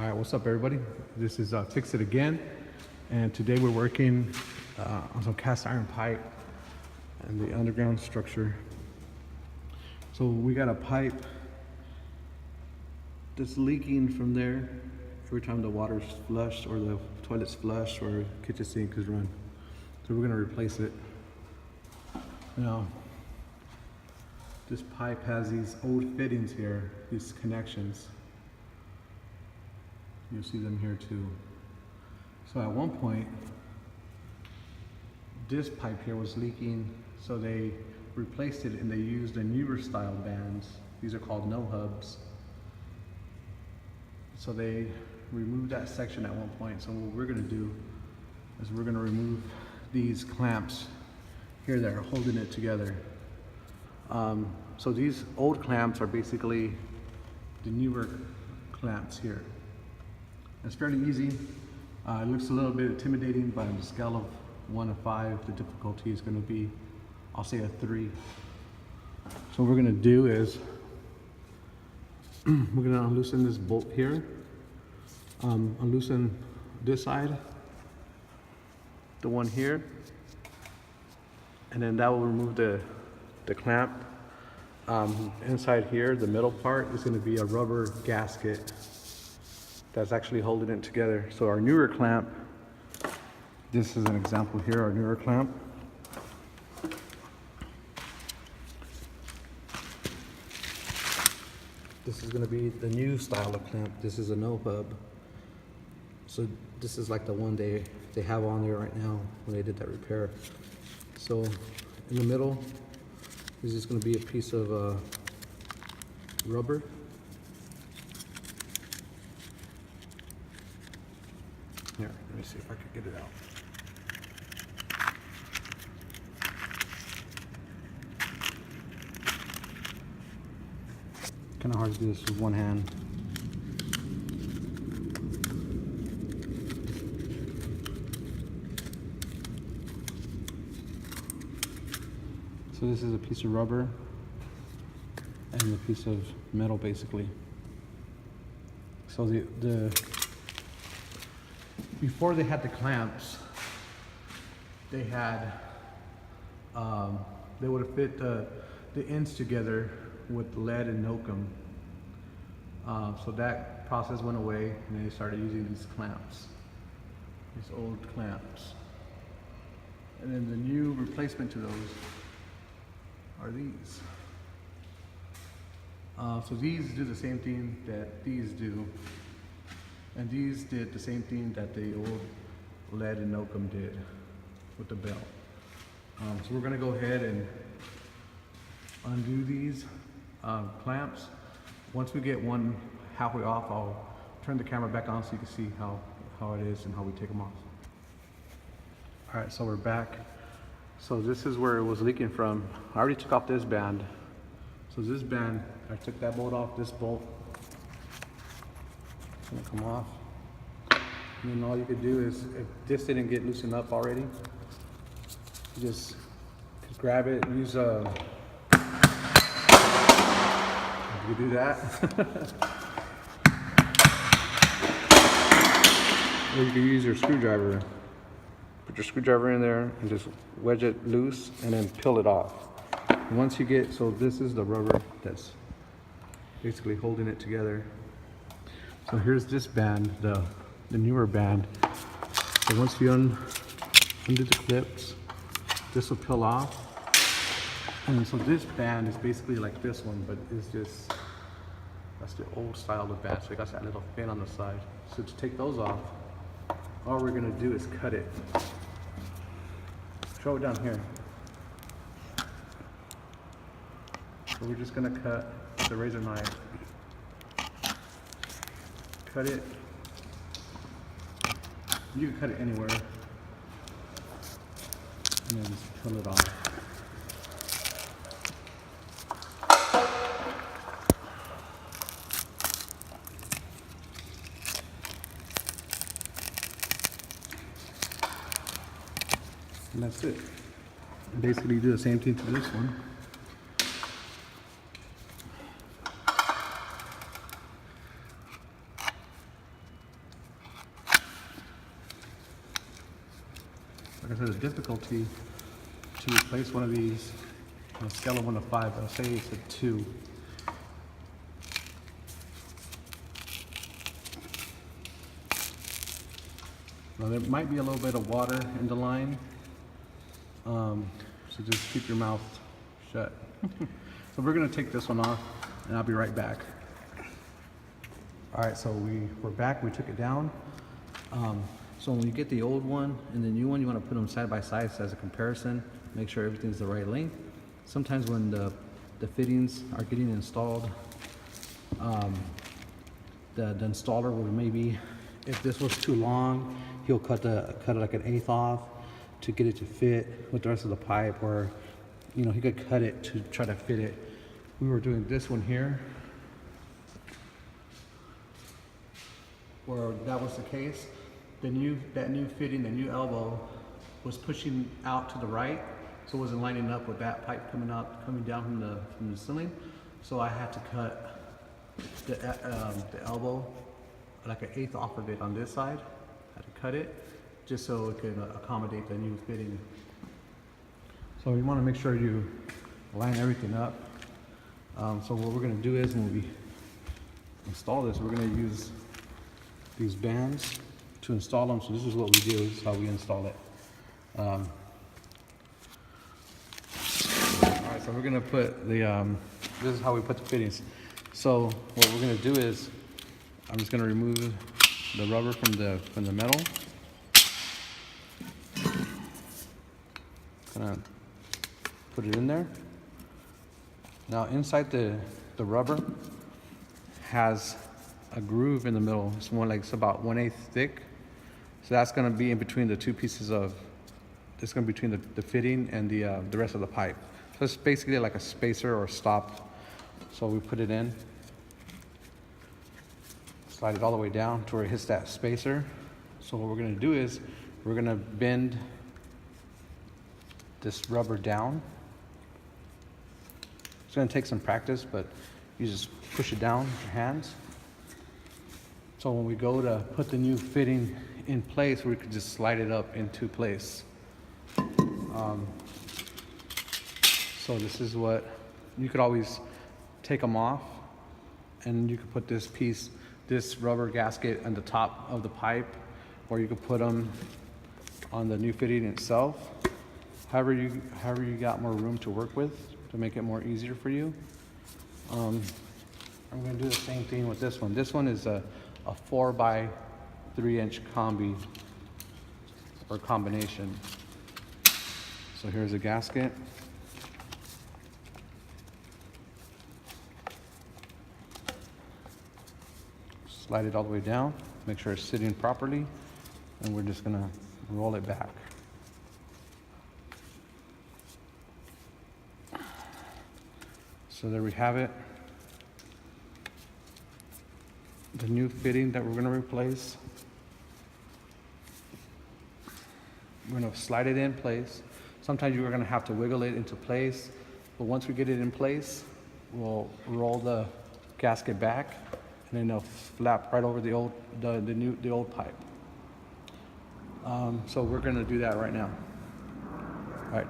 All right, what's up, everybody? This is Fix It Again, and today we're working on some cast iron pipe and the underground structure. So we got a pipe that's leaking from there every time the water's flushed or the toilet's flushed or kitchen sink is run. So we're gonna replace it. Now, this pipe has these old fittings here, these connections. You'll see them here too. So at one point, this pipe here was leaking, so they replaced it and they used the newer style bands. These are called no hubs. So they removed that section at one point. So what we're gonna do is we're gonna remove these clamps here that are holding it together. So these old clamps are basically the newer clamps here. It's fairly easy. It looks a little bit intimidating, but on the scale of 1 to 5, the difficulty is going to be, I'll say, a 3. So what we're going to do is we're going to unloosen this bolt here, unloosen this side, the one here, and then that will remove the clamp. Inside here, the middle part is going to be a rubber gasket that's actually holding it together. So our newer clamp, this is an example here, our newer clamp. This is going to be the new style of clamp. This is a no hub. So this is like the one they have on there right now when they did that repair. So in the middle is just going to be a piece of rubber. Here, let me see if I can get it out. Kind of hard to do this with one hand. So this is a piece of rubber and a piece of metal, basically. So before they had the clamps, they had, they would have fit the ends together with lead and oakum. So that process went away and they started using these clamps, these old clamps. And then the new replacement to those are these. So these do the same thing that these do. And these did the same thing that the old lead and oakum did with the belt. So we're gonna go ahead and undo these clamps. Once we get one halfway off, I'll turn the camera back on so you can see how it is and how we take them off. All right, so we're back. So this is where it was leaking from. I already took off this band. So this band, I took that bolt off, this bolt. It's gonna come off. And then all you could do is, if this didn't get loosened up already, you just grab it, use you can do that. Or you can use your screwdriver. Put your screwdriver in there and just wedge it loose and then peel it off. And once you get, so this is the rubber that's basically holding it together. So here's this band, the newer band. So once you undo the clips, this will peel off. And so this band is basically like this one, but it's just, that's the old style of band. So it got that little fin on the side. So to take those off, all we're gonna do is cut it. Throw it down here. So we're just gonna cut the razor knife. Cut it. You can cut it anywhere. And then just peel it off. And that's it. Basically do the same thing to this one. like I said, the difficulty to replace one of these on a scale of 1 to 5, I'll say it's a 2. Now there might be a little bit of water in the line, so just keep your mouth shut. So we're gonna take this one off and I'll be right back. All right, so we're back, we took it down. So when you get the old one and the new one, you wanna put them side by side as a comparison, make sure everything's the right length. Sometimes when the fittings are getting installed, the installer will maybe, if this was too long, he'll cut it like an eighth off to get it to fit with the rest of the pipe, or you know, he could cut it to try to fit it. We were doing this one here, where that was the case. That new fitting, the new elbow was pushing out to the right, so it wasn't lining up with that pipe coming down from the ceiling. So I had to cut the elbow like an eighth off of it on this side. I had to cut it just so it could accommodate the new fitting. So you want to make sure you line everything up. So what we're going to do is when we install this, we're going to use these bands to install them. So this is what we do, this is how we install it. Alright, so we're gonna put the, this is how we put the fittings. So what we're gonna do is, I'm just gonna remove the rubber from the metal. Gonna put it in there. Now inside the rubber has a groove in the middle. It's more like, it's about 1/8 thick. So that's gonna be in between the two pieces of, it's gonna be between the fitting and the rest of the pipe. So it's basically like a spacer or stop. So we put it in, slide it all the way down to where it hits that spacer. So what we're gonna do is, we're gonna bend this rubber down. It's gonna take some practice, but you just push it down with your hands. So when we go to put the new fitting in place, we could just slide it up into place. So this is what, you could always take them off and you could put this rubber gasket on the top of the pipe, or you could put them on the new fitting itself. However you got more room to work with to make it more easier for you. I'm gonna do the same thing with this one. This one is a 4 by 3 inch combi or combination. So here's a gasket. Slide it all the way down, make sure it's sitting properly, and we're just gonna roll it back. So there we have it. The new fitting that we're gonna replace. We're gonna slide it in place. Sometimes you're gonna have to wiggle it into place, but once we get it in place, we'll roll the gasket back, and then it'll flap right over the old pipe. So we're gonna do that right now. All right.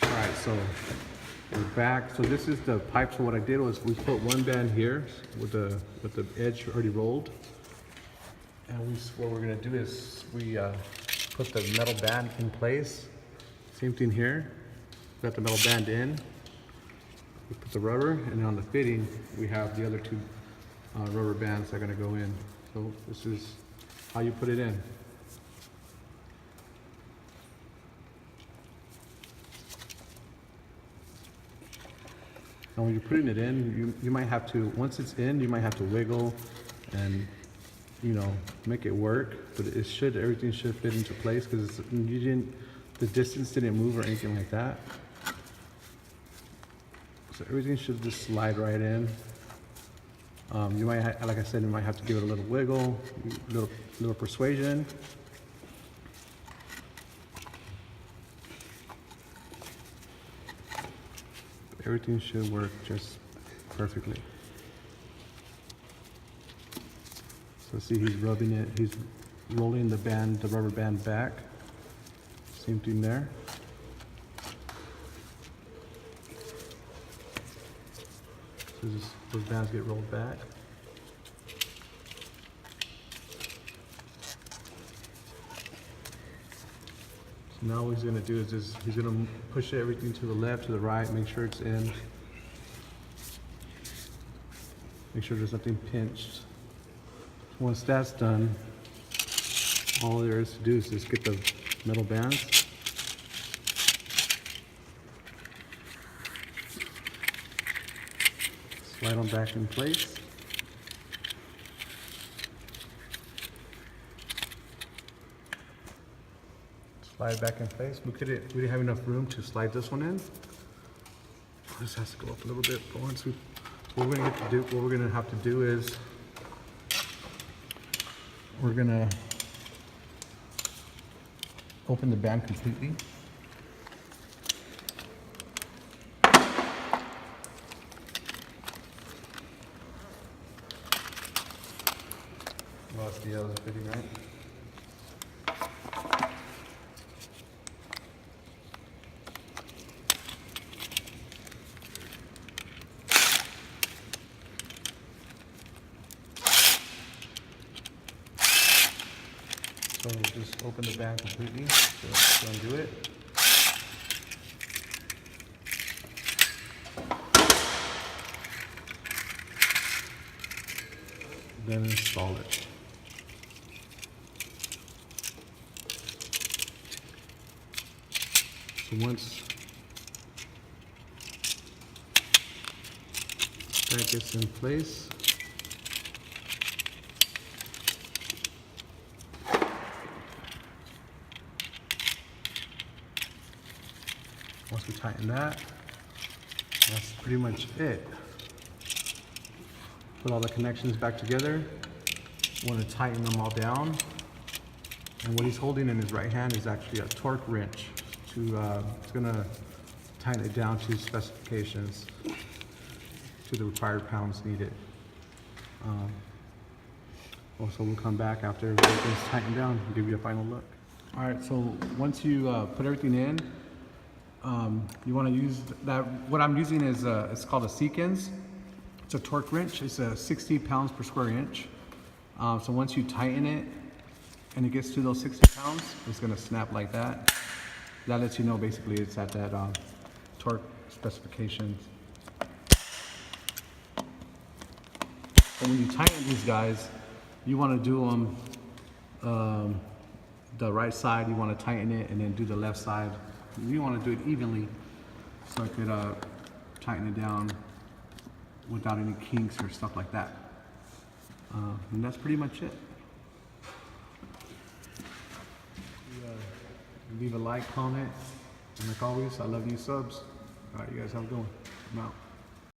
All right, so we're back. So this is the pipe. So what I did was we put one band here with the edge already rolled. And what we're gonna do is we put the metal band in place. Same thing here. Got the metal band in. We put the rubber, and on the fitting, we have the other two rubber bands that are gonna go in. So this is how you put it in. And when you're putting it in, you might have to, once it's in, you might have to wiggle and, you know, make it work, but everything should fit into place, because the distance didn't move or anything like that. So everything should just slide right in. You might, like I said, you might have to give it a little wiggle, little persuasion. Everything should work just perfectly. So see, he's rubbing it, he's rolling the band, the rubber band back. Same thing there. So those bands get rolled back. So now what he's gonna do is he's gonna push everything to the left, to the right, make sure it's in. Make sure there's nothing pinched. Once that's done, all there is to do is just get the metal bands. Slide them back in place. Slide back in place. We didn't have enough room to slide this one in. This has to go up a little bit, but what we're gonna have to do is we're gonna open the band completely. Lost the other fitting, right? So we'll just open the band completely, so let's undo it. Then install it. So once that gets in place, once we tighten that, that's pretty much it. Put all the connections back together. Want to tighten them all down. And what he's holding in his right hand is actually a torque wrench. It's gonna tighten it down to specifications, to the required pounds needed. Also, we'll come back after everything's tightened down and give you a final look. All right, so once you put everything in, you want to use that. What I'm using is it's called a Seekins. It's a torque wrench. It's a 60 pounds per square inch. So once you tighten it and it gets to those 60 pounds, it's going to snap like that. That lets you know basically it's at that torque specifications. And when you tighten these guys, you want to do them the right side, you want to tighten it, and then do the left side. You want to do it evenly so I could tighten it down without any kinks or stuff like that. And that's pretty much it. Leave a like, comment, and like always, I love you subs. All right, you guys have a good one. I'm out.